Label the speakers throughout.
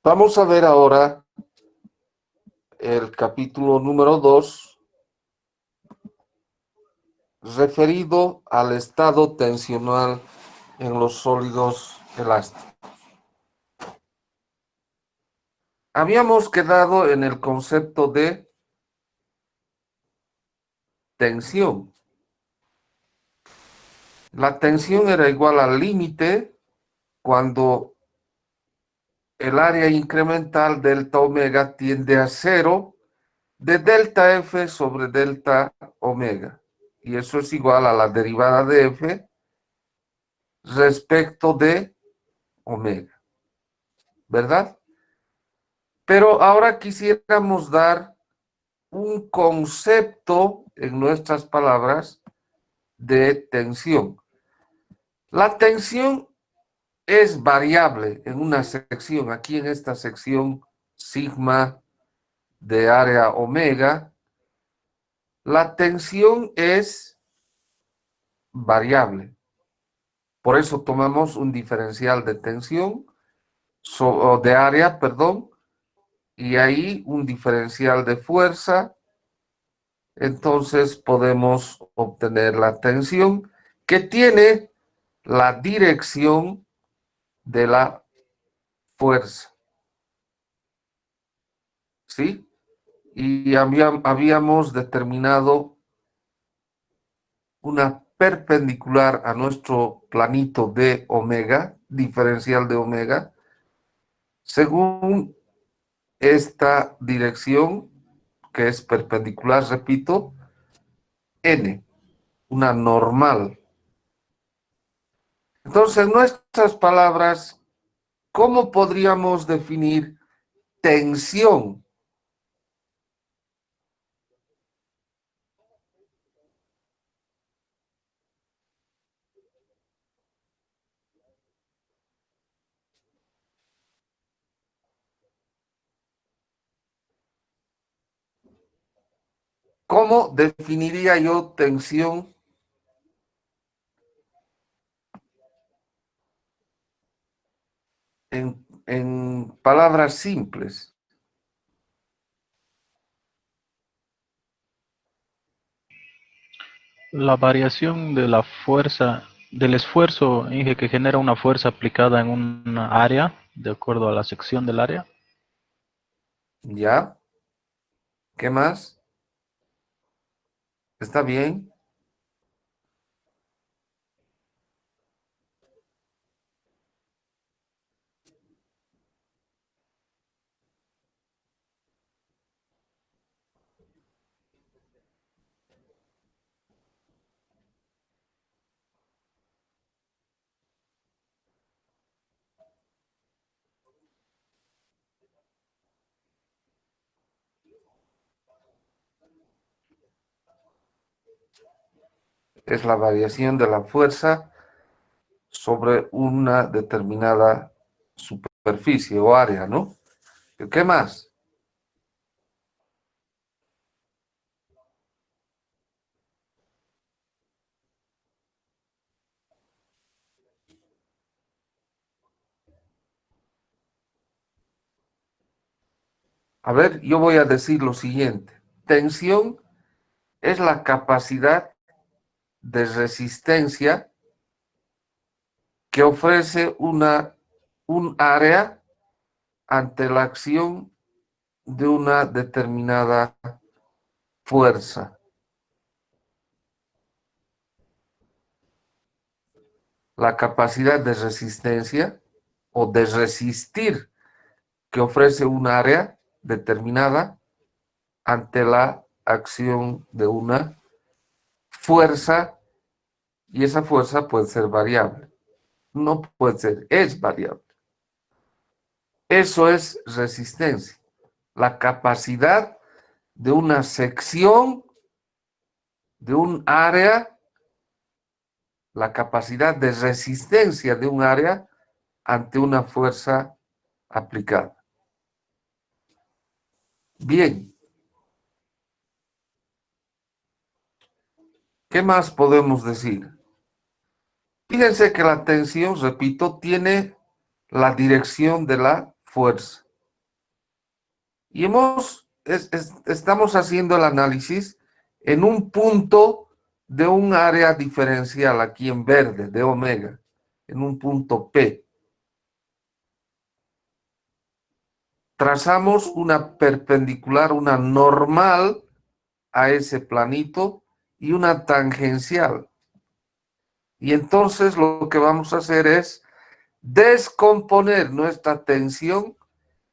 Speaker 1: Vamos a ver ahora el capítulo número 2, referido al estado tensional en los sólidos elásticos. Habíamos quedado en el concepto de tensión. La tensión era igual al límite cuando el área incremental delta omega tiende a cero de delta F sobre delta omega. Y eso es igual a la derivada de F respecto de omega, ¿verdad? Pero ahora quisiéramos dar un concepto, en nuestras palabras, de tensión. La tensión es variable en una sección. Aquí en esta sección sigma de área omega, la tensión es variable. Por eso tomamos un diferencial de tensión, o de área, perdón, y ahí un diferencial de fuerza. Entonces podemos obtener la tensión que tiene la dirección de la fuerza. ¿Sí? Y habíamos determinado una perpendicular a nuestro planito de omega, diferencial de omega, según esta dirección, que es perpendicular, repito, n, una normal. Entonces, en nuestras palabras, ¿cómo podríamos definir tensión? ¿Cómo definiría yo tensión en palabras simples?
Speaker 2: La variación de la fuerza, del esfuerzo, Inge, que genera una fuerza aplicada en una área, de acuerdo a la sección del área.
Speaker 1: ¿Ya? ¿Qué más? ¿Está bien? Es la variación de la fuerza sobre una determinada superficie o área, ¿no? ¿Qué más? A ver, yo voy a decir lo siguiente. Tensión es la capacidad de resistencia que ofrece un área ante la acción de una determinada fuerza. La capacidad de resistencia o de resistir que ofrece un área determinada ante la acción de una fuerza, y esa fuerza puede ser variable. No puede ser, es variable. Eso es resistencia, la capacidad de una sección, de un área la capacidad de resistencia de un área ante una fuerza aplicada. Bien. ¿Qué más podemos decir? Fíjense que la tensión, repito, tiene la dirección de la fuerza. Y estamos haciendo el análisis en un punto de un área diferencial, aquí en verde, de omega, en un punto P. Trazamos una perpendicular, una normal a ese planito y una tangencial. Y entonces lo que vamos a hacer es descomponer nuestra tensión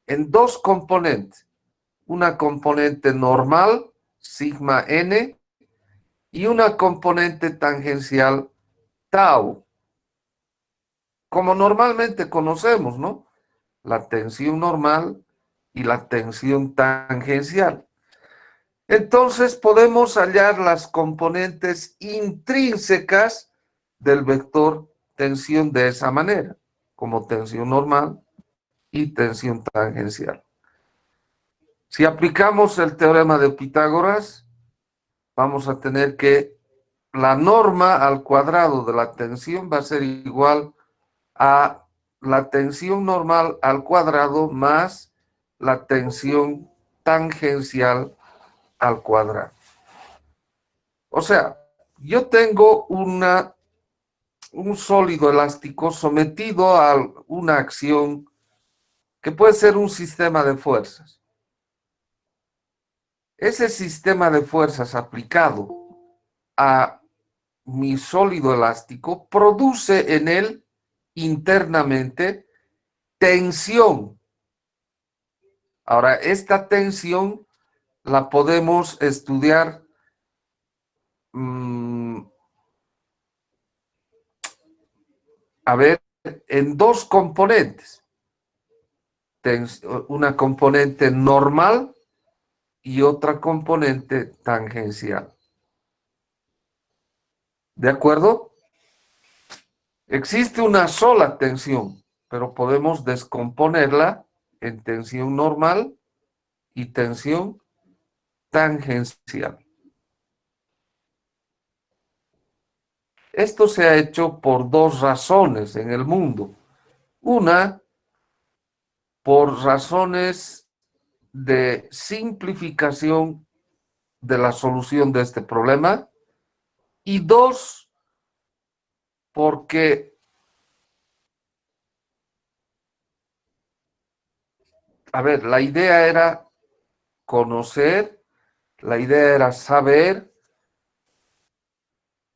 Speaker 1: en dos componentes. Una componente normal, sigma n, y una componente tangencial, tau. Como normalmente conocemos, ¿no? La tensión normal y la tensión tangencial. Entonces podemos hallar las componentes intrínsecas del vector tensión de esa manera, como tensión normal y tensión tangencial. Si aplicamos el teorema de Pitágoras, vamos a tener que la norma al cuadrado de la tensión va a ser igual a la tensión normal al cuadrado más la tensión tangencial al cuadrado. O sea, yo tengo un sólido elástico sometido a una acción que puede ser un sistema de fuerzas. Ese sistema de fuerzas aplicado a mi sólido elástico produce en él internamente tensión. Ahora, esta tensión la podemos estudiar a ver, en dos componentes. Una componente normal y otra componente tangencial. ¿De acuerdo? Existe una sola tensión, pero podemos descomponerla en tensión normal y tensión tangencial. Esto se ha hecho por dos razones en el mundo. Una, por razones de simplificación de la solución de este problema. Y dos, porque, a ver, la idea era conocer, la idea era saber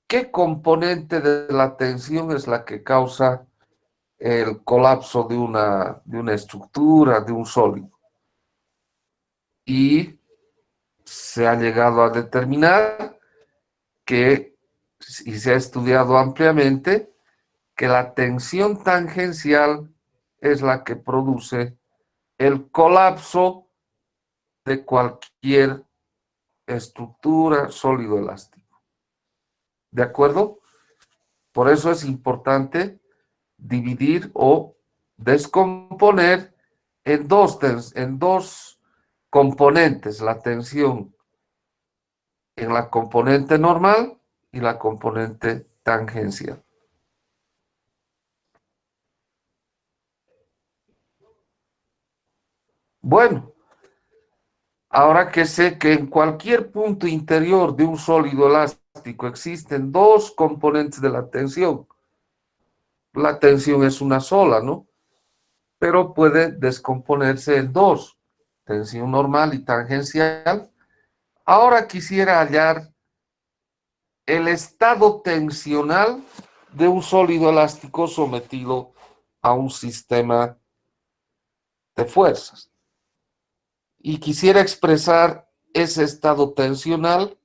Speaker 1: qué componente de la tensión es la que causa el colapso de una estructura, de un sólido. Y se ha llegado a determinar que, y se ha estudiado ampliamente, que la tensión tangencial es la que produce el colapso de cualquier estructura sólido elástico. ¿De acuerdo? Por eso es importante dividir o descomponer en dos componentes la tensión, en la componente normal y la componente tangencial. Bueno, ahora que sé que en cualquier punto interior de un sólido elástico existen dos componentes de la tensión es una sola, ¿no? Pero puede descomponerse en dos, tensión normal y tangencial. Ahora quisiera hallar el estado tensional de un sólido elástico sometido a un sistema de fuerzas. Y quisiera expresar ese estado tensional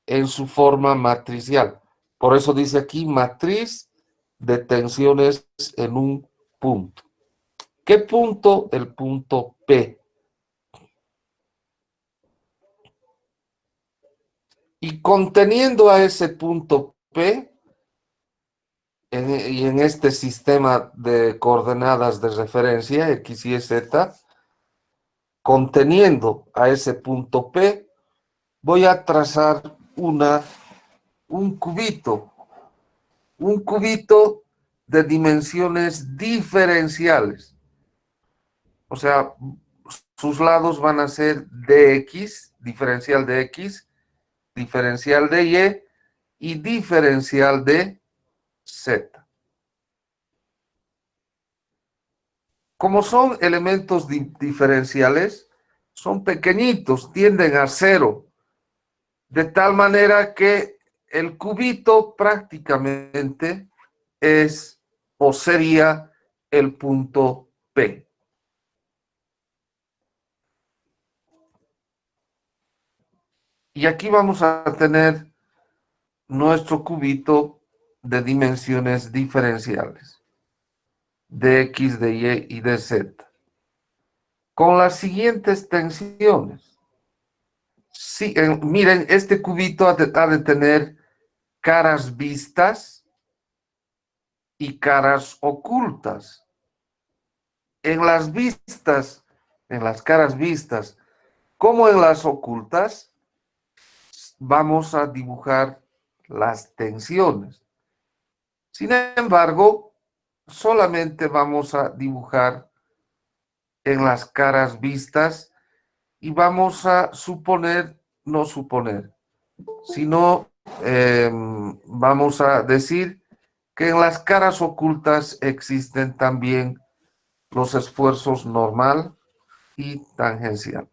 Speaker 1: en su forma matricial. Por eso dice aquí matriz de tensiones en un punto. ¿Qué punto? El punto P. Y conteniendo a ese punto P, y en este sistema de coordenadas de referencia, X, Y, Z, conteniendo a ese punto P, voy a trazar un cubito de dimensiones diferenciales. O sea, sus lados van a ser dx, diferencial de x, diferencial de y diferencial de z. Como son elementos diferenciales, son pequeñitos, tienden a cero, de tal manera que el cubito prácticamente es o sería el punto P. Y aquí vamos a tener nuestro cubito de dimensiones diferenciales, de X, de Y y de Z, con las siguientes tensiones. Sí, miren, este cubito ha de tener caras vistas y caras ocultas. En las vistas, en las caras vistas, como en las ocultas, vamos a dibujar las tensiones. Sin embargo, solamente vamos a dibujar en las caras vistas y vamos a suponer, no suponer, sino vamos a decir que en las caras ocultas existen también los esfuerzos normal y tangencial.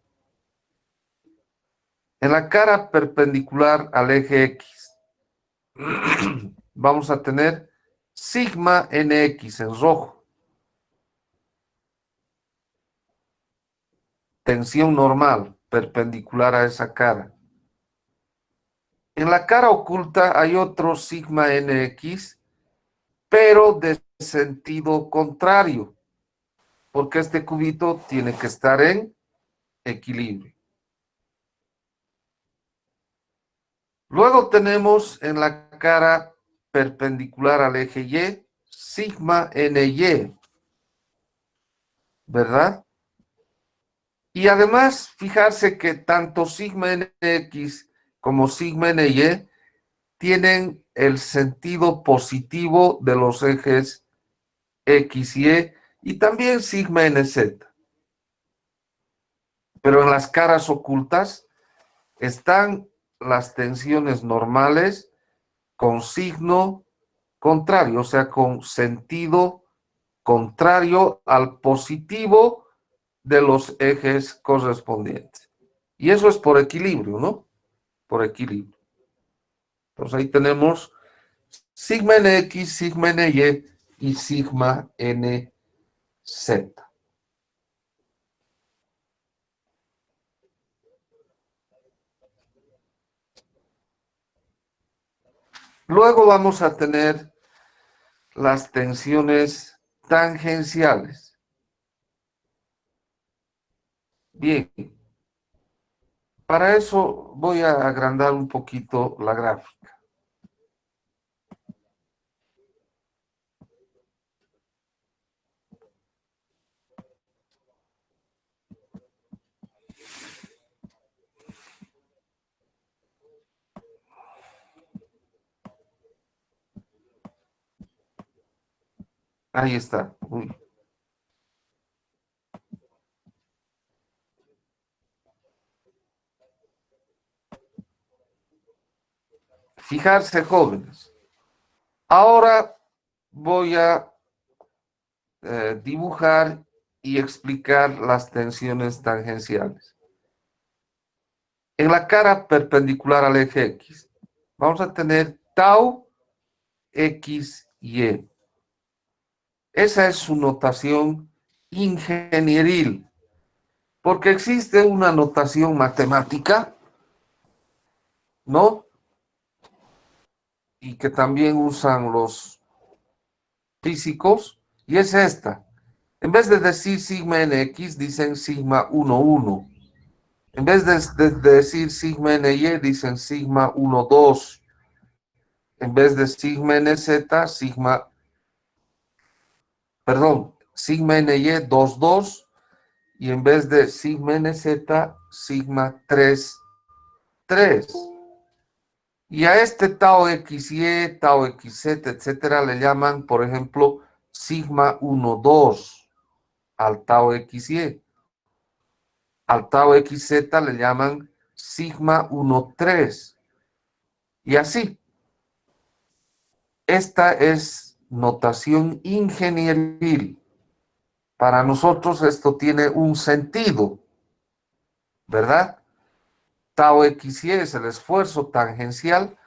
Speaker 1: En la cara perpendicular al eje X vamos a tener sigma nx en rojo. Tensión normal perpendicular a esa cara. En la cara oculta hay otro sigma nx, pero de sentido contrario, porque este cubito tiene que estar en equilibrio. Luego tenemos en la cara perpendicular al eje Y, sigma ny, ¿verdad? Y además, fijarse que tanto sigma nx como sigma ny tienen el sentido positivo de los ejes X y Y también sigma nz. Pero en las caras ocultas están las tensiones normales con signo contrario, o sea, con sentido contrario al positivo de los ejes correspondientes. Y eso es por equilibrio, ¿no? Por equilibrio. Entonces ahí tenemos sigma nx, sigma ny y sigma nz. Luego vamos a tener las tensiones tangenciales. Bien, para eso voy a agrandar un poquito la gráfica. Ahí está. Uy. Fijarse, jóvenes. Ahora voy a dibujar y explicar las tensiones tangenciales. En la cara perpendicular al eje X, vamos a tener tau X, Y. Esa es su notación ingenieril, porque existe una notación matemática, ¿no? Y que también usan los físicos, y es esta. En vez de decir sigma nx, dicen sigma 1, 1. En vez de decir sigma ny, dicen sigma 1, 2. en vez de sigma NZ, sigma NY 2, y en vez de sigma NZ, sigma 3. Y a este tau XY, tau XZ, etcétera, le llaman, por ejemplo, sigma 1,2 al tau XY. Al tau XZ le llaman sigma 1,3. Y así. Esta es notación ingenieril. Para nosotros esto tiene un sentido, ¿verdad? Tau XY es el esfuerzo tangencial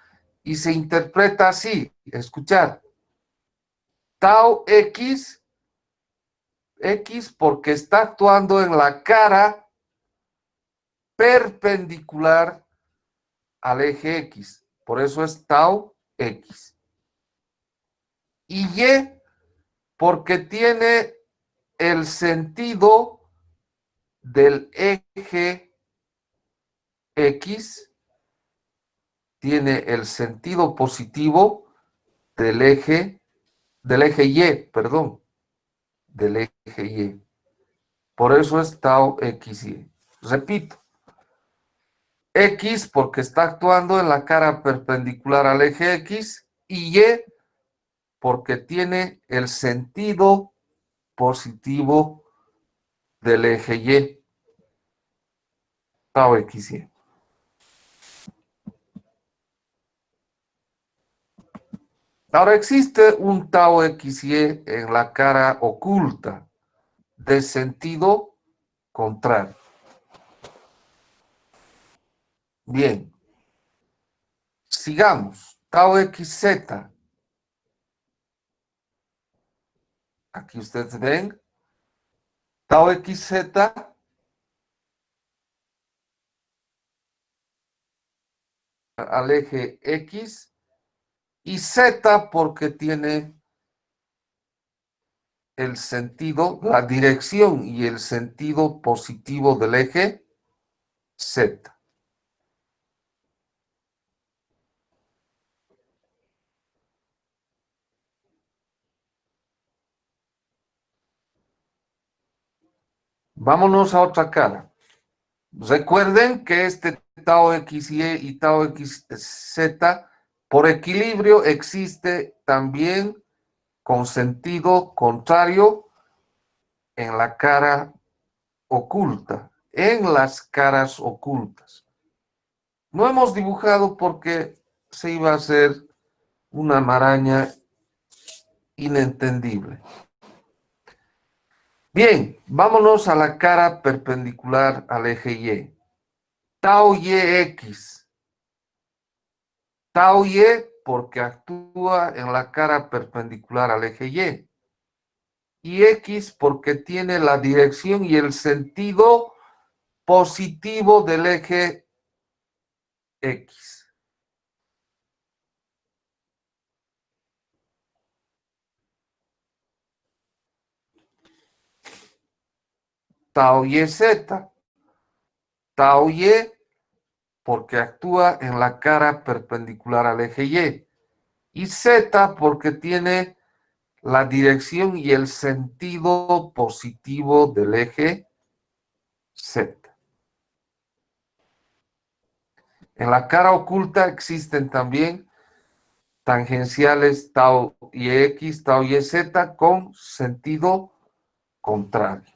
Speaker 1: y se interpreta así. Escuchar. Tau X porque está actuando en la cara perpendicular al eje X. Por eso es tau X. Y Y porque tiene el sentido del eje X, tiene el sentido positivo del eje Y, perdón, del eje Y. Por eso es tau XY. Repito, X porque está actuando en la cara perpendicular al eje X y Y porque tiene el sentido positivo del eje Y. Tau XY. Ahora existe un tau XY en la cara oculta de sentido contrario. Bien, sigamos. Tau XZ. Aquí ustedes ven. Tau XZ al eje X y Z porque tiene el sentido, la dirección y el sentido positivo del eje Z. Vámonos a otra cara. Recuerden que este tau XY y tau XZ por equilibrio existe también con sentido contrario en la cara oculta, en las caras ocultas. No hemos dibujado porque se iba a hacer una maraña inentendible. Bien, vámonos a la cara perpendicular al eje Y. Tau YX. Tau Y porque actúa en la cara perpendicular al eje Y. Y X porque tiene la dirección y el sentido positivo del eje X. Tau YZ. Tau Y porque actúa en la cara perpendicular al eje Y. Y Z porque tiene la dirección y el sentido positivo del eje Z. En la cara oculta existen también tangenciales tau y X, tau y Z con sentido contrario.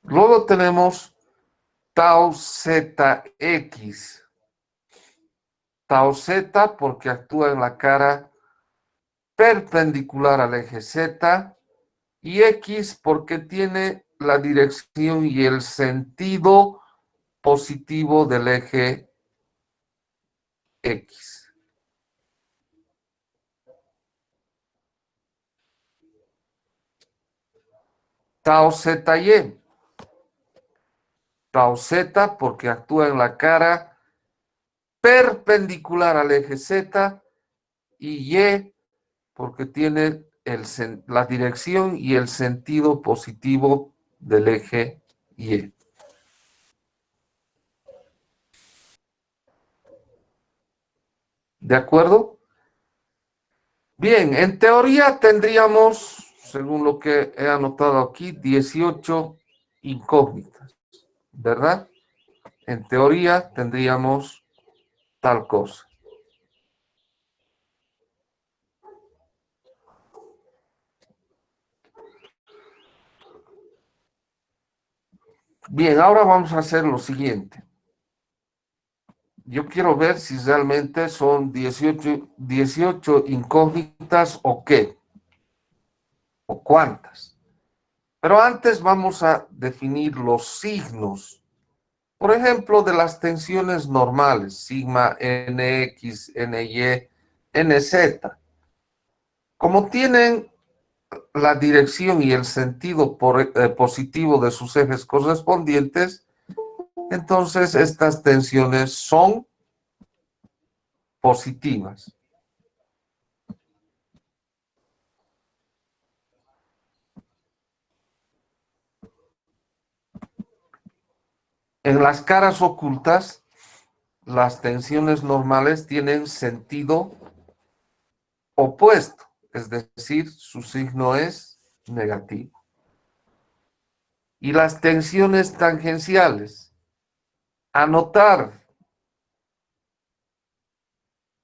Speaker 1: Luego tenemos tau ZX. Tau Z porque actúa en la cara perpendicular al eje Z y X porque tiene la dirección y el sentido positivo del eje X. Tau ZY. Tau Z porque actúa en la cara perpendicular al eje Z y Y porque tiene la dirección y el sentido positivo del eje Y. ¿De acuerdo? Bien, en teoría tendríamos, según lo que he anotado aquí, 18 incógnitas, ¿verdad? En teoría tendríamos tal cosa. Bien, ahora vamos a hacer lo siguiente. Yo quiero ver si realmente son 18 incógnitas o qué, o cuántas. Pero antes vamos a definir los signos. Por ejemplo, de las tensiones normales, sigma nx, ny, nz. Como tienen la dirección y el sentido positivo de sus ejes correspondientes, entonces estas tensiones son positivas. En las caras ocultas, las tensiones normales tienen sentido opuesto, es decir, su signo es negativo. Y las tensiones tangenciales, anotar,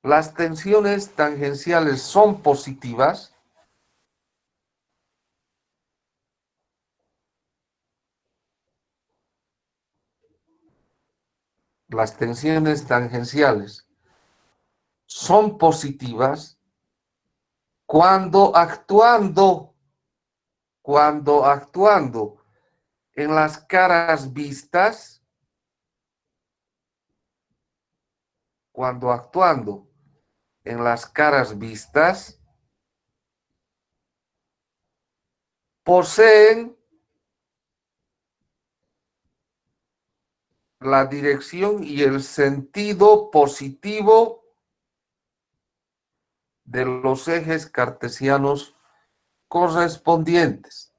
Speaker 1: las tensiones tangenciales son positivas. Las tensiones tangenciales son positivas cuando actuando en las caras vistas, cuando actuando en las caras vistas, poseen la dirección y el sentido positivo de los ejes cartesianos correspondientes.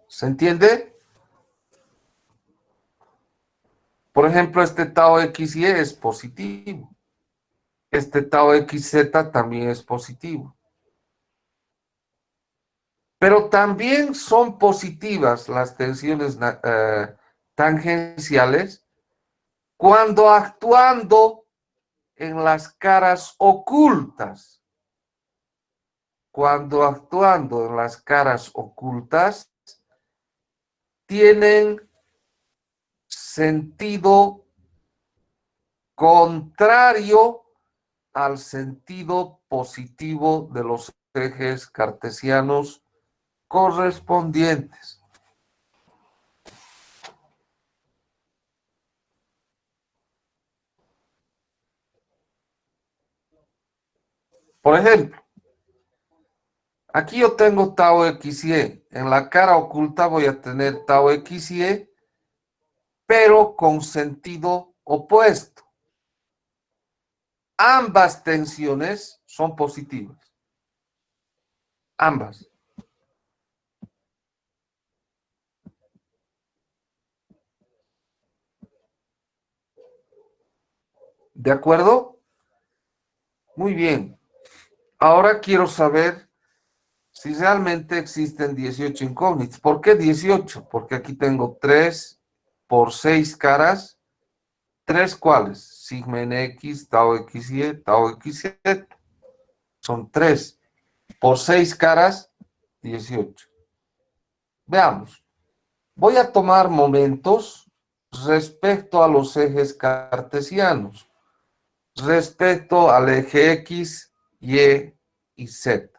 Speaker 1: ¿Se entiende? Por ejemplo, este tau XY es positivo. Este tau XZ también es positivo. Pero también son positivas las tensiones tangenciales cuando actuando en las caras ocultas. Cuando actuando en las caras ocultas, tienen sentido contrario al sentido positivo de los ejes cartesianos correspondientes. Por ejemplo, aquí yo tengo tau XY. En la cara oculta voy a tener tau XY, pero con sentido opuesto. Ambas tensiones son positivas. Ambas. ¿De acuerdo? Muy bien. Ahora quiero saber si realmente existen 18 incógnitas. ¿Por qué 18? Porque aquí tengo 3 por 6 caras. ¿Tres cuáles? Sigma nx, tau xy, tau xz. Son 3 por 6 caras, 18. Veamos. Voy a tomar momentos respecto a los ejes cartesianos, respecto al eje X, Y y Z.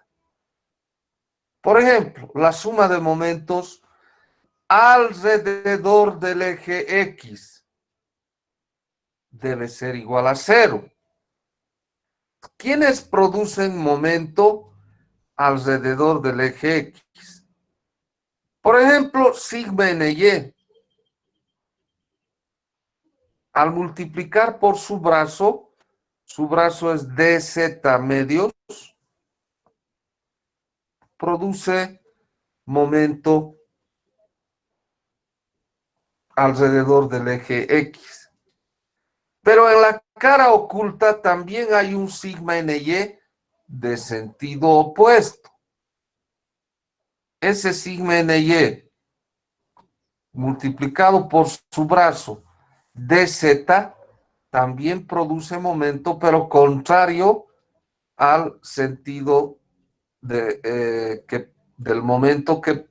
Speaker 1: Por ejemplo, la suma de momentos alrededor del eje X debe ser igual a 0. ¿Quiénes producen momento alrededor del eje X? Por ejemplo, sigma ny, al multiplicar por su brazo es dz medios, produce momento alrededor del eje X. Pero en la cara oculta también hay un sigma ny de sentido opuesto. Ese sigma ny multiplicado por su brazo dz también produce momento, pero contrario al sentido del momento que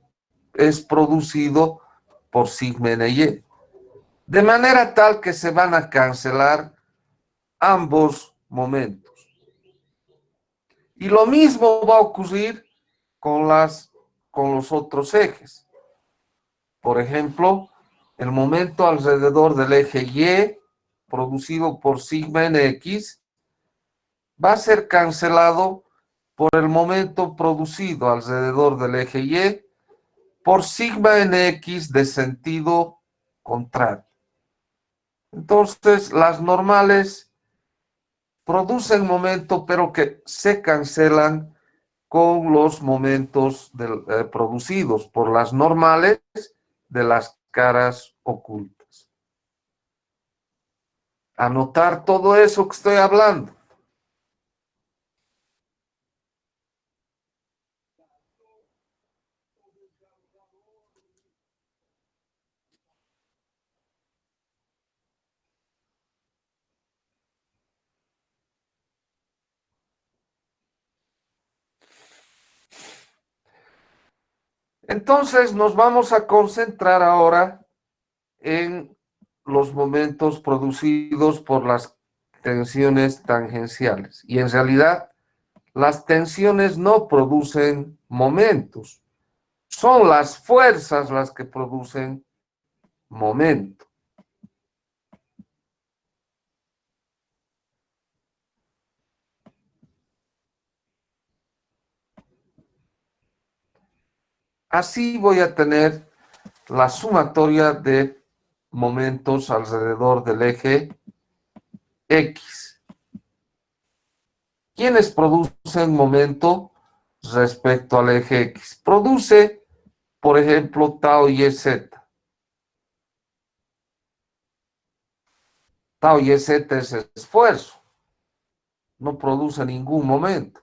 Speaker 1: es producido por sigma ny. De manera tal que se van a cancelar ambos momentos. Y lo mismo va a ocurrir con los otros ejes. Por ejemplo, el momento alrededor del eje Y, producido por sigma nx, va a ser cancelado por el momento producido alrededor del eje Y por sigma nx de sentido contrario. Entonces, las normales producen momento, pero que se cancelan con los momentos producidos por las normales de las caras ocultas. Anotar todo eso que estoy hablando. Entonces nos vamos a concentrar ahora en los momentos producidos por las tensiones tangenciales. Y en realidad, las tensiones no producen momentos. Son las fuerzas las que producen momento. Así voy a tener la sumatoria de momentos alrededor del eje X. ¿Quiénes producen momento respecto al eje X? Produce, por ejemplo, tau y z. Tau y z es esfuerzo. No produce ningún momento.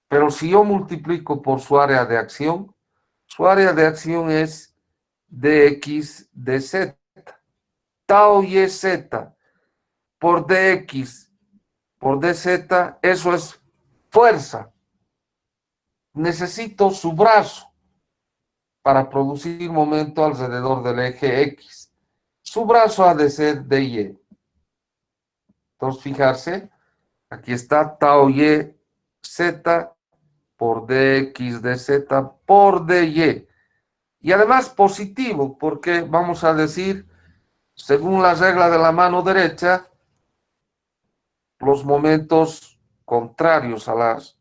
Speaker 1: Pero si yo multiplico por su área de acción es dx dz. Tau y z por dx por dz, eso es fuerza. Necesito su brazo para producir momento alrededor del eje X. Su brazo ha de ser dy. Entonces, fijarse, aquí está tau y z por dx dz por dy. Y además positivo, porque vamos a decir, según la regla de la mano derecha, los momentos contrarios a las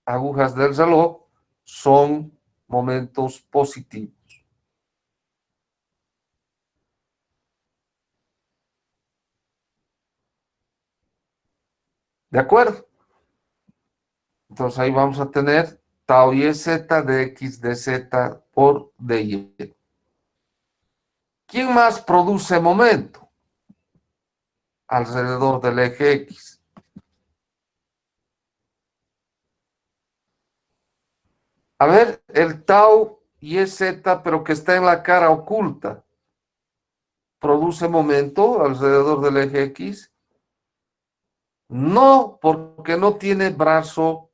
Speaker 1: agujas del reloj son momentos positivos. ¿De acuerdo? Entonces ahí vamos a tener tau y z de x de z por dy. ¿Quién más produce momento alrededor del eje X? A ver, el tau y z, pero que está en la cara oculta, ¿produce momento alrededor del eje X? No, porque no tiene brazo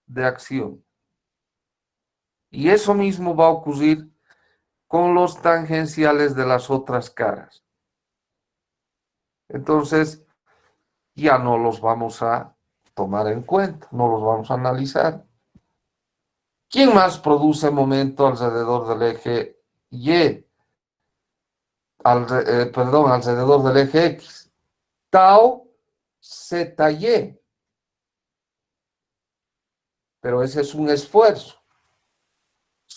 Speaker 1: de acción. Y eso mismo va a ocurrir con los tangenciales de las otras caras. Entonces, ya no los vamos a tomar en cuenta, no los vamos a analizar. ¿Quién más produce momento alrededor del eje Y? Alrededor del eje X. Tau, ZY. Pero ese es un esfuerzo.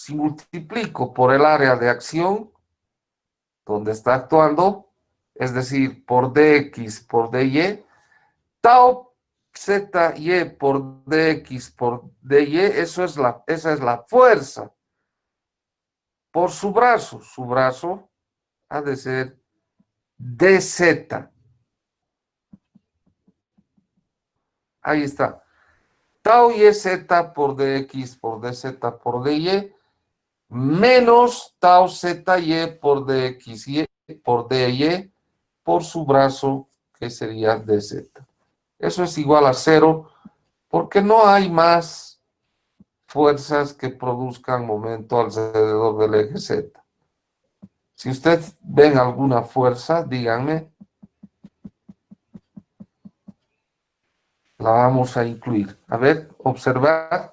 Speaker 1: si multiplico por el área de acción donde está actuando, es decir, por dx por dy, tau zy por dx por dy, esa es la fuerza por su brazo ha de ser dz. Ahí está. Tau YZ por dx por dz por dy menos tau ZY por dxy por dy por su brazo, que sería dz. Eso es igual a 0 porque no hay más fuerzas que produzcan momento alrededor del eje Z. Si ustedes ven alguna fuerza, díganme, la vamos a incluir. A ver, observar.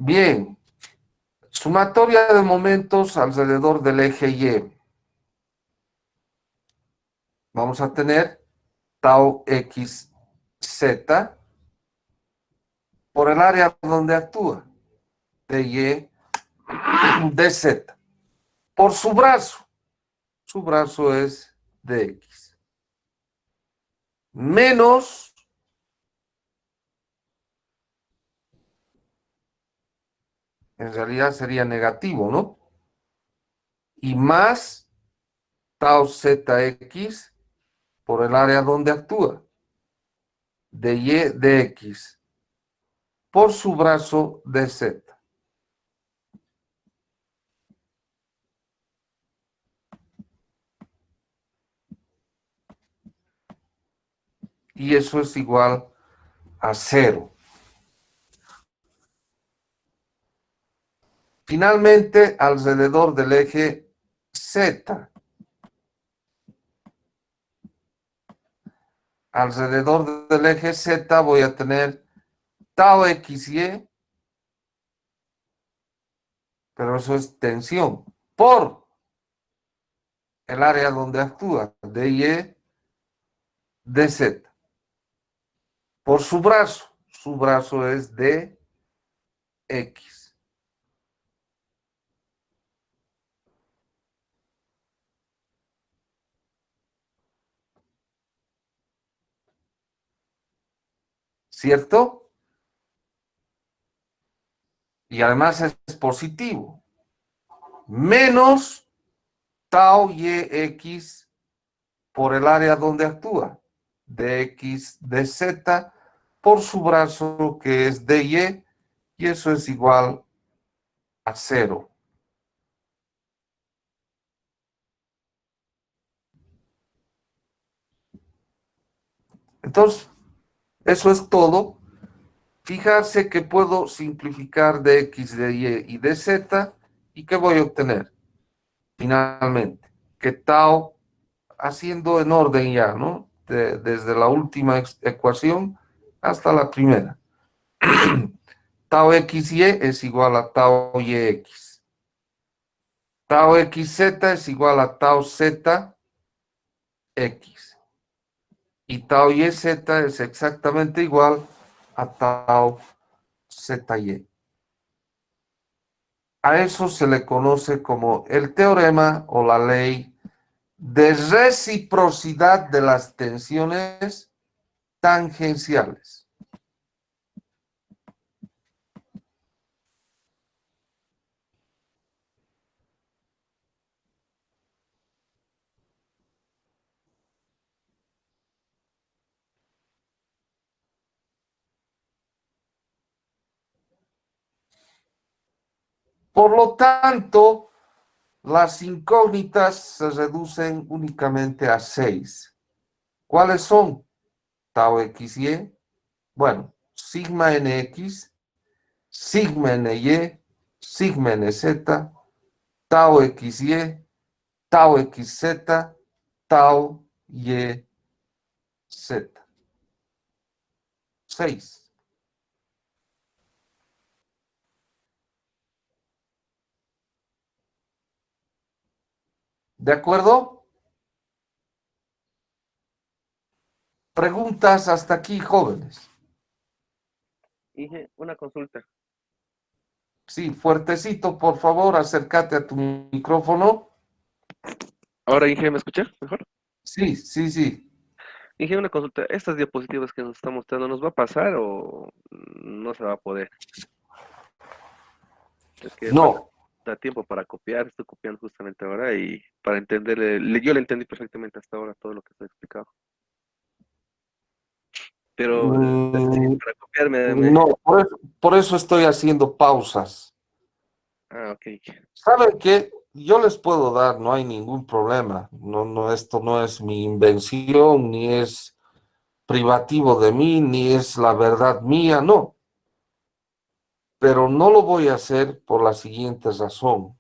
Speaker 1: Bien, sumatoria de momentos alrededor del eje Y. Vamos a tener tau x z por el área donde actúa, de Y, de Z, por su brazo es dx, menos, en realidad sería negativo, ¿no? Y más tau zx por el área donde actúa, de Y dx, por su brazo dz. Y eso es igual a 0. Finalmente, alrededor del eje Z, alrededor del eje Z voy a tener tau xy, pero eso es tensión, por el área donde actúa, dy dz, por su brazo es dx. ¿Cierto? Y además es positivo. Menos tau yx por el área donde actúa, dx dz, por su brazo que es dy, y eso es igual a 0. Entonces, eso es todo. Fijarse que puedo simplificar de x, de y de z, y ¿qué voy a obtener? Finalmente, que tau, haciendo en orden ya, ¿no? Desde la última ecuación hasta la primera. Tau xy es igual a tau yx. Tau xz es igual a tau zx. Y tau yz es exactamente igual a tau zy. A eso se le conoce como el teorema o la ley de reciprocidad de las tensiones tangenciales. Por lo tanto, las incógnitas se reducen únicamente a 6. ¿Cuáles son? Tau xy, bueno, sigma nx, sigma ny, sigma nz, tau xy, tau xz, tau yz. 6. ¿De acuerdo? Preguntas hasta aquí, jóvenes.
Speaker 3: Inge, una consulta.
Speaker 1: Sí, fuertecito, por favor, acércate a tu micrófono.
Speaker 3: Ahora, Inge, ¿me escucha mejor?
Speaker 1: Sí, sí, sí.
Speaker 3: Inge, una consulta. ¿Estas diapositivas que nos está mostrando nos va a pasar o no se va a poder? Es que falta
Speaker 1: No,
Speaker 3: tiempo para copiar, estoy copiando justamente ahora y para entenderle, yo le entendí perfectamente hasta ahora todo lo que se ha explicado. Pero sí,
Speaker 1: mm,
Speaker 3: para copiar
Speaker 1: no, por eso estoy haciendo pausas.
Speaker 3: Ah, ok.
Speaker 1: ¿Saben qué? Yo les puedo dar, no hay ningún problema. No, no, esto no es mi invención, ni es privativo de mí, ni es la verdad mía, no. Pero no lo voy a hacer por la siguiente razón.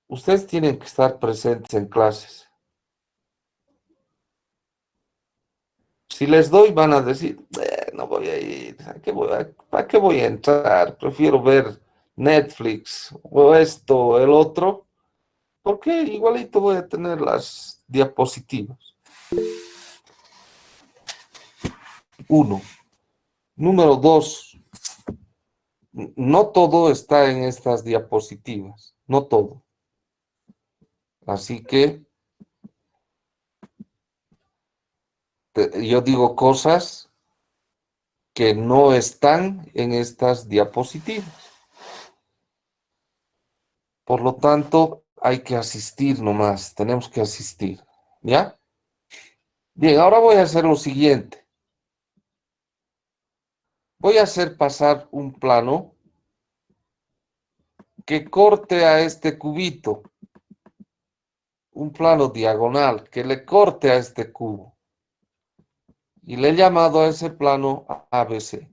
Speaker 1: Ustedes tienen que estar presentes en clases. Si les doy, van a decir, no voy a ir, ¿para qué voy a entrar? Prefiero ver Netflix o esto o el otro, porque igualito voy a tener las diapositivas. Uno. Número dos, no todo está en estas diapositivas, no todo. Así que yo digo cosas que no están en estas diapositivas. Por lo tanto, hay que asistir nomás, tenemos que asistir. ¿Ya? Bien, ahora voy a hacer lo siguiente. Voy a hacer pasar un plano que corte a este cubito, un plano diagonal que le corte a este cubo. Y le he llamado a ese plano ABC.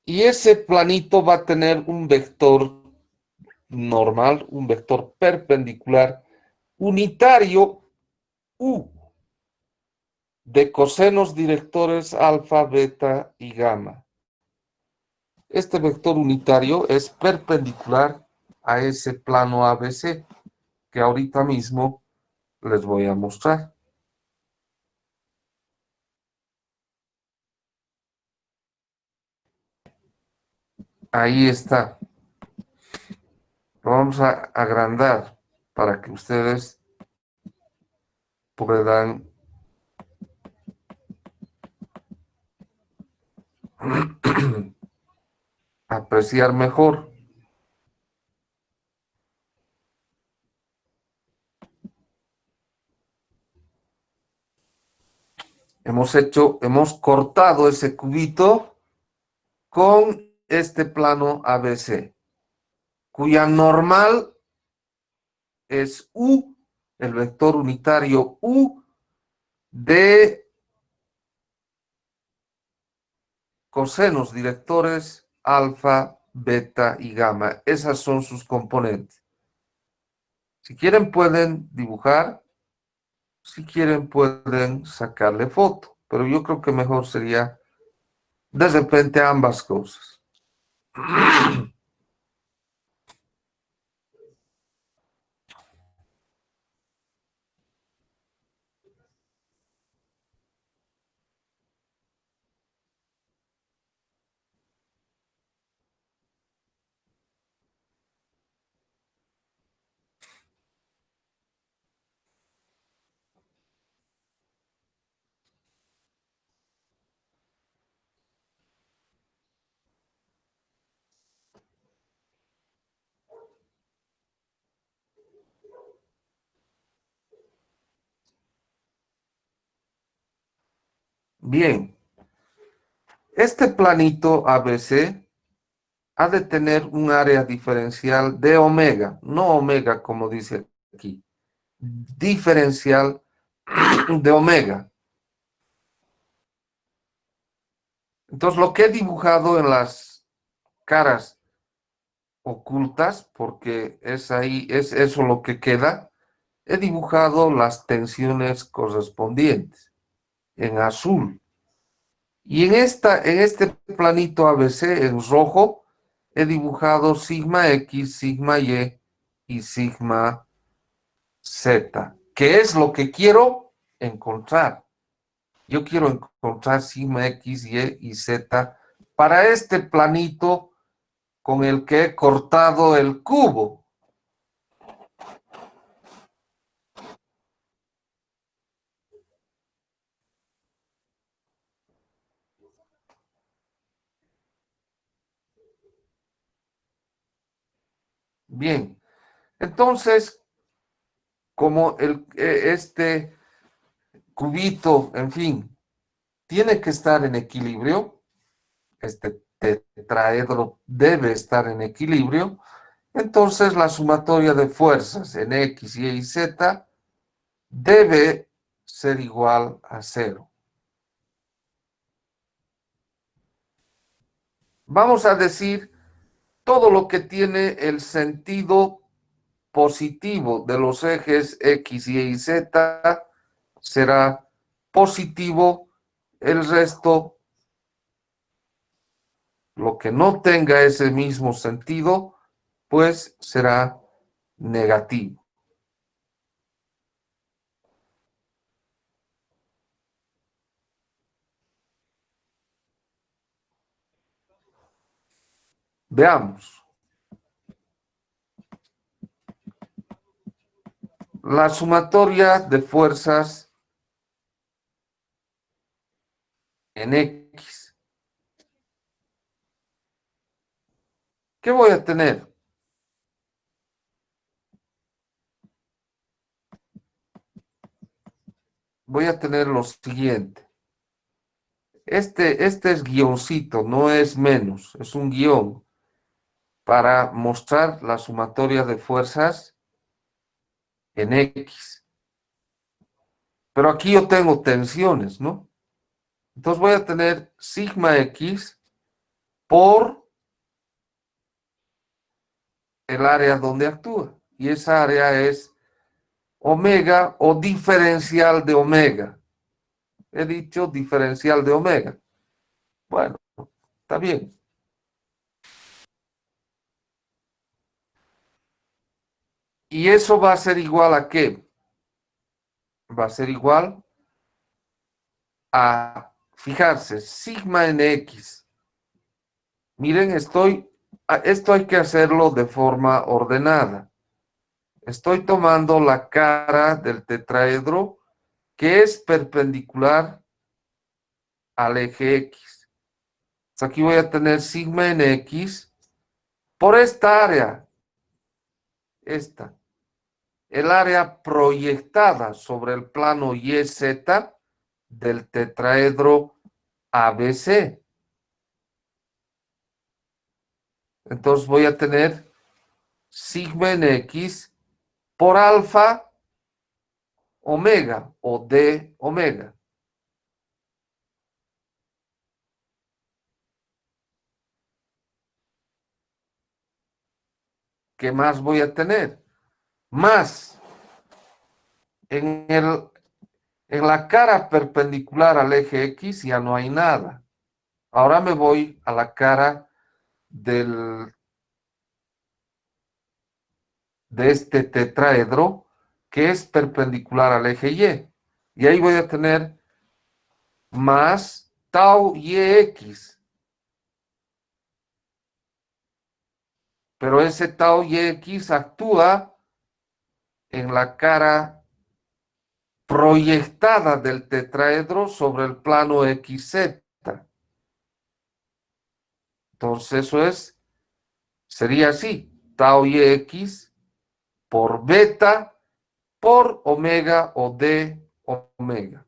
Speaker 1: Y ese planito va a tener un vector normal, un vector perpendicular unitario U de cosenos directores alfa, beta y gamma. Este vector unitario es perpendicular a ese plano ABC que ahorita mismo les voy a mostrar. Ahí está. Lo vamos a agrandar para que ustedes puedan apreciar mejor. Hemos cortado ese cubito con este plano ABC, cuya normal es U, el vector unitario U de cosenos directores alfa, beta y gamma. Esas son sus componentes. Si quieren pueden dibujar, si quieren pueden sacarle foto, pero yo creo que mejor sería de repente ambas cosas. Bien, este planito ABC ha de tener un área diferencial de omega, no omega como dice aquí, diferencial de omega. Entonces, lo que he dibujado en las caras ocultas, porque es ahí, es eso lo que queda. He dibujado las tensiones correspondientes en azul. Y en este planito ABC en rojo he dibujado sigma X, sigma y sigma Z, que es lo que quiero encontrar. Yo quiero encontrar sigma X, Y Z para este planito con el que he cortado el cubo. Bien, entonces, como este cubito, en fin, tiene que estar en equilibrio, este tetraedro debe estar en equilibrio, entonces la sumatoria de fuerzas en X, Y y Z debe ser igual a cero. Vamos a decir todo lo que tiene el sentido positivo de los ejes X, Y y Z será positivo, el resto, lo que no tenga ese mismo sentido, pues será negativo. Veamos. La sumatoria de fuerzas en X. ¿Qué voy a tener? Voy a tener lo siguiente. Este es guioncito, no es menos, es un guión para mostrar la sumatoria de fuerzas en X. Pero aquí yo tengo tensiones, ¿no? Entonces voy a tener sigma X por el área donde actúa. Y esa área es omega o diferencial de omega. He dicho diferencial de omega. Bueno, está bien. ¿Y eso va a ser igual a qué? Va a ser igual a, fijarse, sigma en X. Miren, esto hay que hacerlo de forma ordenada. Estoy tomando la cara del tetraedro que es perpendicular al eje X. Entonces aquí voy a tener sigma en X por esta área, esta, el área proyectada sobre el plano YZ del tetraedro ABC. Entonces voy a tener sigma en X por alfa omega o D omega. ¿Qué más voy a tener? Más en la cara perpendicular al eje X ya no hay nada. Ahora me voy a la cara de este tetraedro que es perpendicular al eje Y. Y ahí voy a tener más tau YX. Pero ese tau YX actúa en la cara proyectada del tetraedro sobre el plano XZ. Entonces sería así, tau YX por beta por omega o D omega.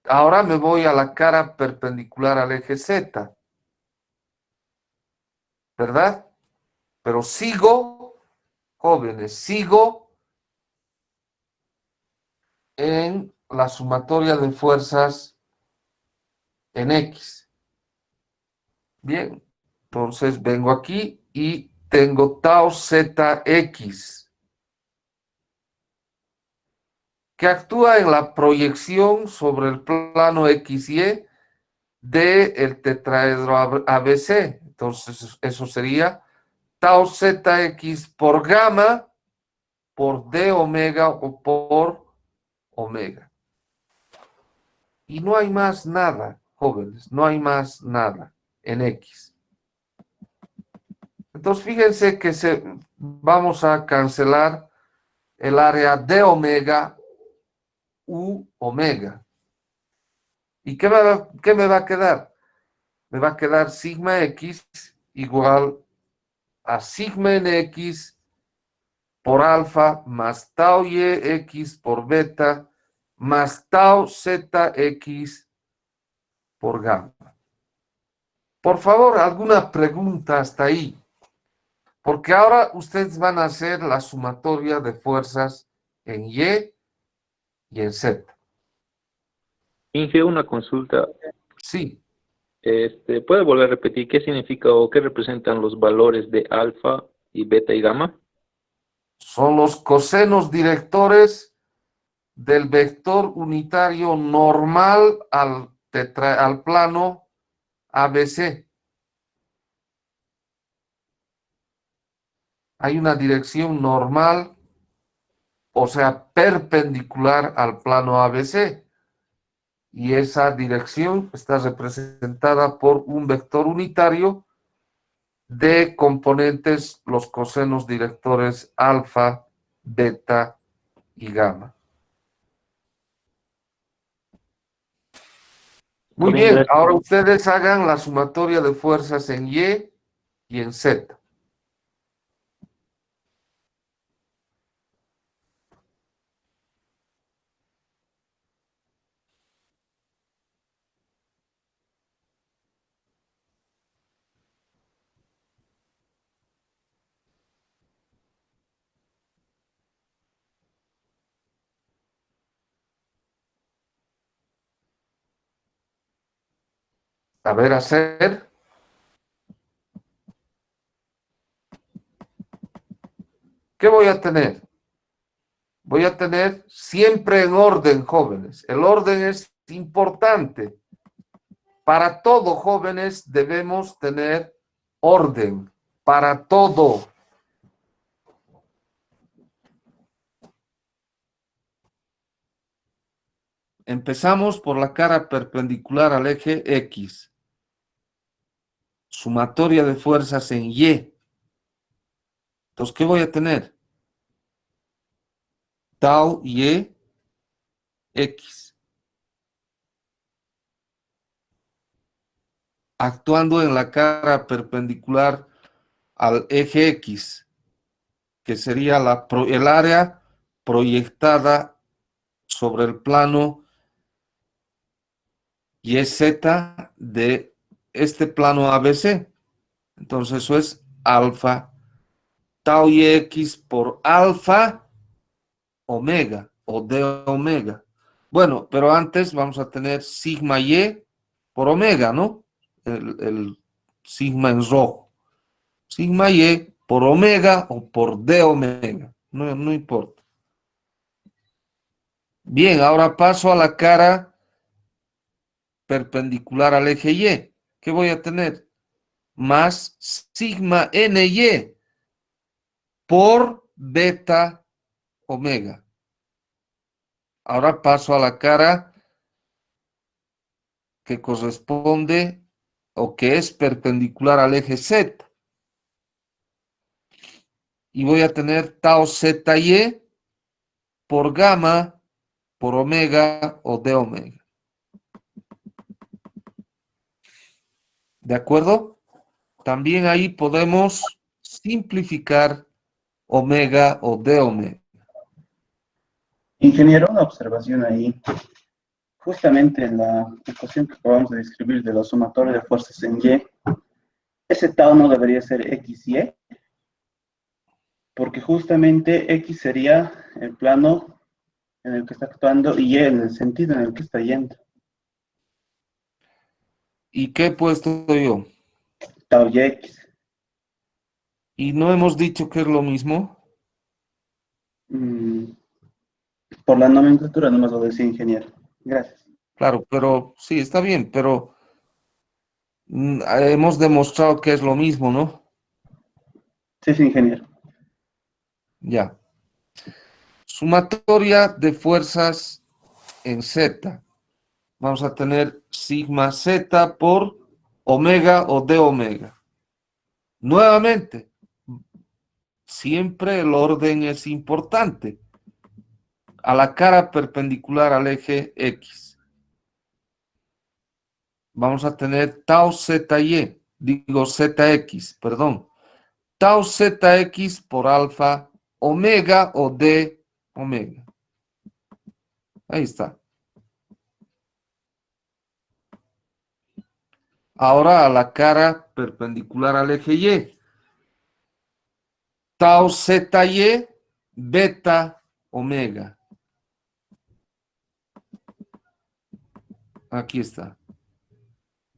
Speaker 1: Ahora me voy a la cara perpendicular al eje Z, ¿verdad? Pero sigo, jóvenes, sigo en la sumatoria de fuerzas en X. Bien, entonces vengo aquí y tengo tau zx, que actúa en la proyección sobre el plano XY del tetraedro ABC. Entonces, eso sería tau zx por gamma por d omega o por omega. Y no hay más nada, jóvenes, no hay más nada en X. Entonces, fíjense que vamos a cancelar el área de omega u omega. ¿Y qué me va a quedar? Me va a quedar sigma X igual a sigma nx por alfa más tau y x por beta más tau zx por gamma. Por favor, ¿alguna pregunta hasta ahí? Porque ahora ustedes van a hacer la sumatoria de fuerzas en Y y en Z.
Speaker 4: Inge, una consulta.
Speaker 1: Sí,
Speaker 4: ¿Puede volver a repetir qué significa o qué representan los valores de alfa y beta y gamma?
Speaker 1: son los cosenos directores del vector unitario normal al plano ABC. Hay una dirección normal, o sea, perpendicular al plano ABC. Y esa dirección está representada por un vector unitario de componentes, los cosenos directores alfa, beta y gamma. Muy
Speaker 2: Bien,
Speaker 1: bien,
Speaker 2: gracias.
Speaker 1: ahora ustedes hagan la sumatoria de fuerzas en Y y en Z. A ver, hacer. ¿Qué voy a tener? Voy a tener siempre en orden, jóvenes. El orden es importante. Para todo, jóvenes, debemos tener orden. Para todo. Empezamos por la cara perpendicular al eje X. Sumatoria de fuerzas en Y. Entonces, ¿qué voy a tener? Tau Y X. Actuando en la cara perpendicular al eje X, que sería el área proyectada sobre el plano YZ de este plano ABC. Entonces, eso es alfa tau y x por alfa omega o d omega. Bueno, pero antes vamos a tener sigma y por omega, ¿no? El sigma en rojo. Sigma y por omega o por d omega. No importa. Bien, ahora paso a la cara perpendicular al eje Y. ¿Qué voy a tener? Más sigma ny por beta omega. Ahora paso a la cara que corresponde o que es perpendicular al eje Z. Y voy a tener tau ZY por gamma por omega o d omega. ¿De acuerdo? También ahí podemos simplificar omega o d omega.
Speaker 5: Ingeniero, una observación ahí. Justamente en la ecuación que acabamos de describir de la sumatoria de fuerzas en Y, ese tau no debería ser XY, porque justamente X sería el plano en el que está actuando y Y en el sentido en el que está yendo.
Speaker 1: ¿Y qué he puesto yo?
Speaker 5: tau y x.
Speaker 1: Y no hemos dicho que es lo mismo.
Speaker 5: Mm, por la nomenclatura no me lo decía, ingeniero. Gracias.
Speaker 1: Claro, pero sí, está bien, pero hemos demostrado que es lo mismo, ¿no?
Speaker 5: Sí, sí, ingeniero.
Speaker 1: Ya. Sumatoria de fuerzas en Z. Vamos a tener sigma Z por omega o d omega. Nuevamente, siempre el orden es importante. A la cara perpendicular al eje X. Vamos a tener tau ZY, digo ZX, perdón. Tau ZX por alfa omega o d omega. Ahí está. Ahora a la cara perpendicular al eje Y. Tau ZY beta omega. Aquí está.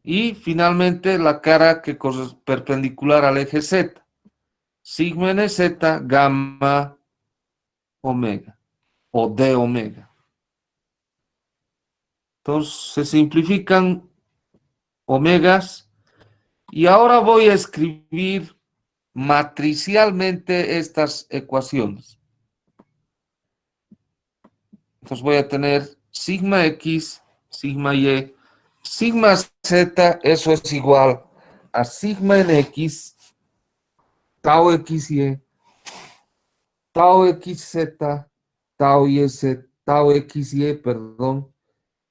Speaker 1: Y finalmente la cara que es perpendicular al eje Z. Sigma NZ gamma omega o d omega. Entonces se simplifican omegas y ahora voy a escribir matricialmente estas ecuaciones. Entonces voy a tener sigma X, sigma Y, sigma Z, eso es igual a sigma en X, tau XY, tau XZ, tau XY, perdón,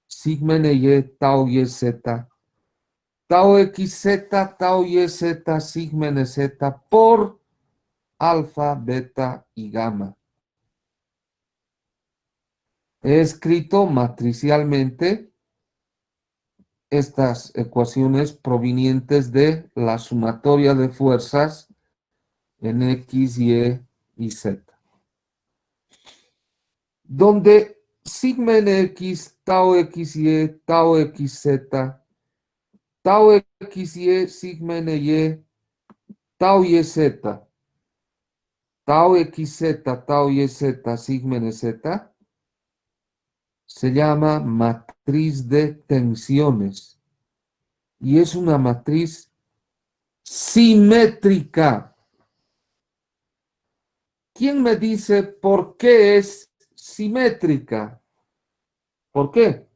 Speaker 1: sigma en Y, tau YZ, tau XZ, tau YZ, sigma NZ por alfa, beta y gamma. He escrito matricialmente estas ecuaciones provenientes de la sumatoria de fuerzas en X, Y y Z. Donde sigma en X, tau XY, tau XZ, tau XY, sigma en Y, tau YZ, tau XZ, tau YZ, sigma en Z, se llama matriz de tensiones y es una matriz simétrica. ¿Quién me dice por qué es simétrica? ¿Por qué?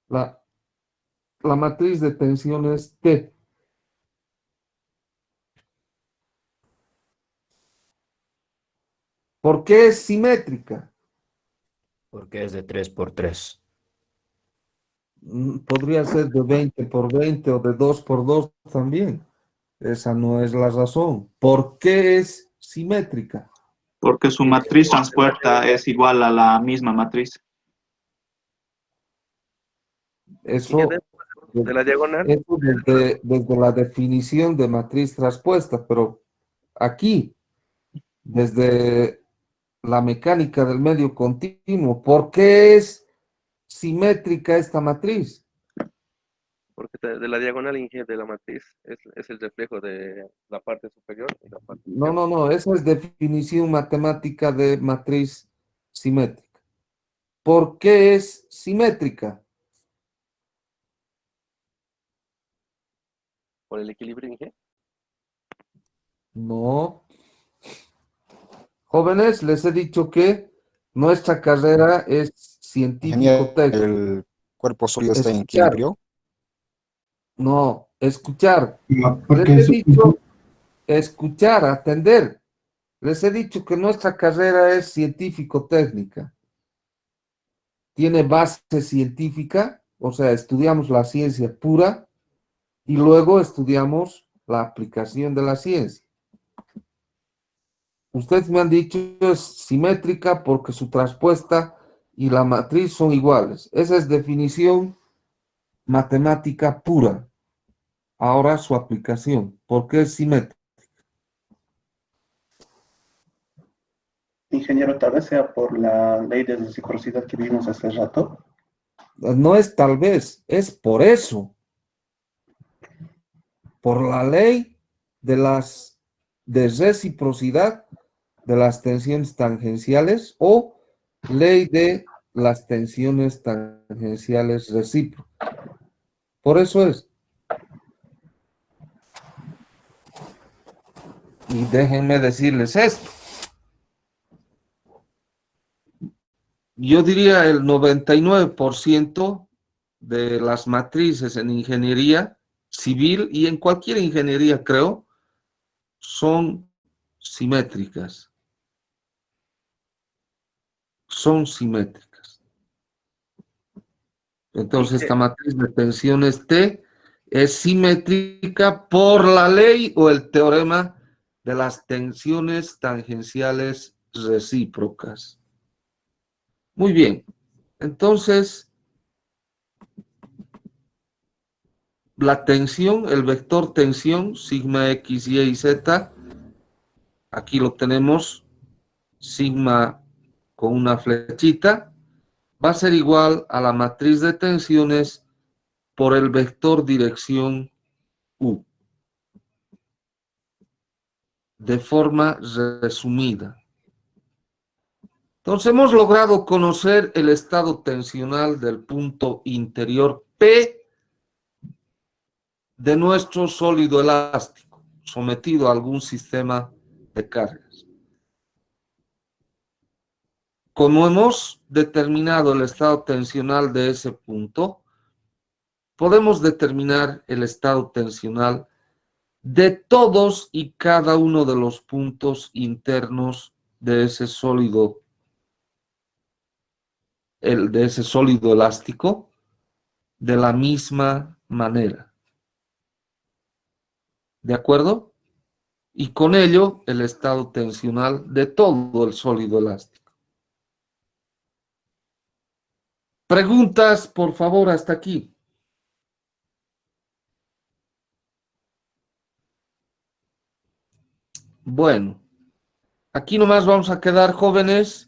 Speaker 1: La matriz de tensiones T. ¿Por qué es simétrica?
Speaker 6: Porque es de 3 por 3.
Speaker 1: Podría ser de 20 por 20 o de 2 por 2 también. Esa no es la razón. ¿Por qué es simétrica?
Speaker 7: Porque su matriz transpuesta es igual a la misma matriz.
Speaker 1: Eso,
Speaker 3: de la diagonal.
Speaker 1: eso desde la definición de matriz traspuesta, pero aquí, desde la mecánica del medio continuo, ¿por qué es simétrica esta matriz?
Speaker 3: Porque de la diagonal de la matriz es el reflejo de la parte superior y la parte
Speaker 1: No,
Speaker 3: inferior.
Speaker 1: no, no, esa es definición matemática de matriz simétrica. ¿Por qué es simétrica?
Speaker 3: Por el equilibrio G.
Speaker 1: No. Jóvenes, les he dicho que nuestra carrera es científico-técnica.
Speaker 8: El cuerpo sólido está en
Speaker 1: Escuchar.
Speaker 8: equilibrio.
Speaker 1: No, escuchar.
Speaker 9: No,
Speaker 1: Les
Speaker 9: porque
Speaker 1: he
Speaker 9: eso,
Speaker 1: dicho escuchar, atender. Les he dicho que nuestra carrera es científico-técnica. Tiene base científica, o sea, estudiamos la ciencia pura y luego estudiamos la aplicación de la ciencia. Ustedes me han dicho es simétrica porque su traspuesta y la matriz son iguales. Esa es definición matemática pura. Ahora su aplicación. ¿Por qué es simétrica?
Speaker 5: Ingeniero, tal vez sea por la ley de reciprocidad que vimos hace rato.
Speaker 1: No es tal vez, es por eso. por la ley de reciprocidad de las tensiones tangenciales o ley de las tensiones tangenciales recíprocas. Por eso es. Y déjenme decirles esto. Yo diría el 99% de las matrices en ingeniería civil y en cualquier ingeniería, creo, son simétricas. Son simétricas. Entonces, esta matriz de tensiones T es simétrica por la ley o el teorema de las tensiones tangenciales recíprocas. Muy bien. Entonces, la tensión, el vector tensión, sigma X, Y y Z, aquí lo tenemos, sigma con una flechita, va a ser igual a la matriz de tensiones por el vector dirección U. De forma resumida. Entonces hemos logrado conocer el estado tensional del punto interior P de nuestro sólido elástico, sometido a algún sistema de cargas. Como hemos determinado el estado tensional de ese punto, podemos determinar el estado tensional de todos y cada uno de los puntos internos de ese sólido, de ese sólido elástico, de la misma manera. ¿De acuerdo? Y con ello el estado tensional de todo el sólido elástico. Preguntas, por favor, hasta aquí. Bueno, aquí nomás vamos a quedar, jóvenes,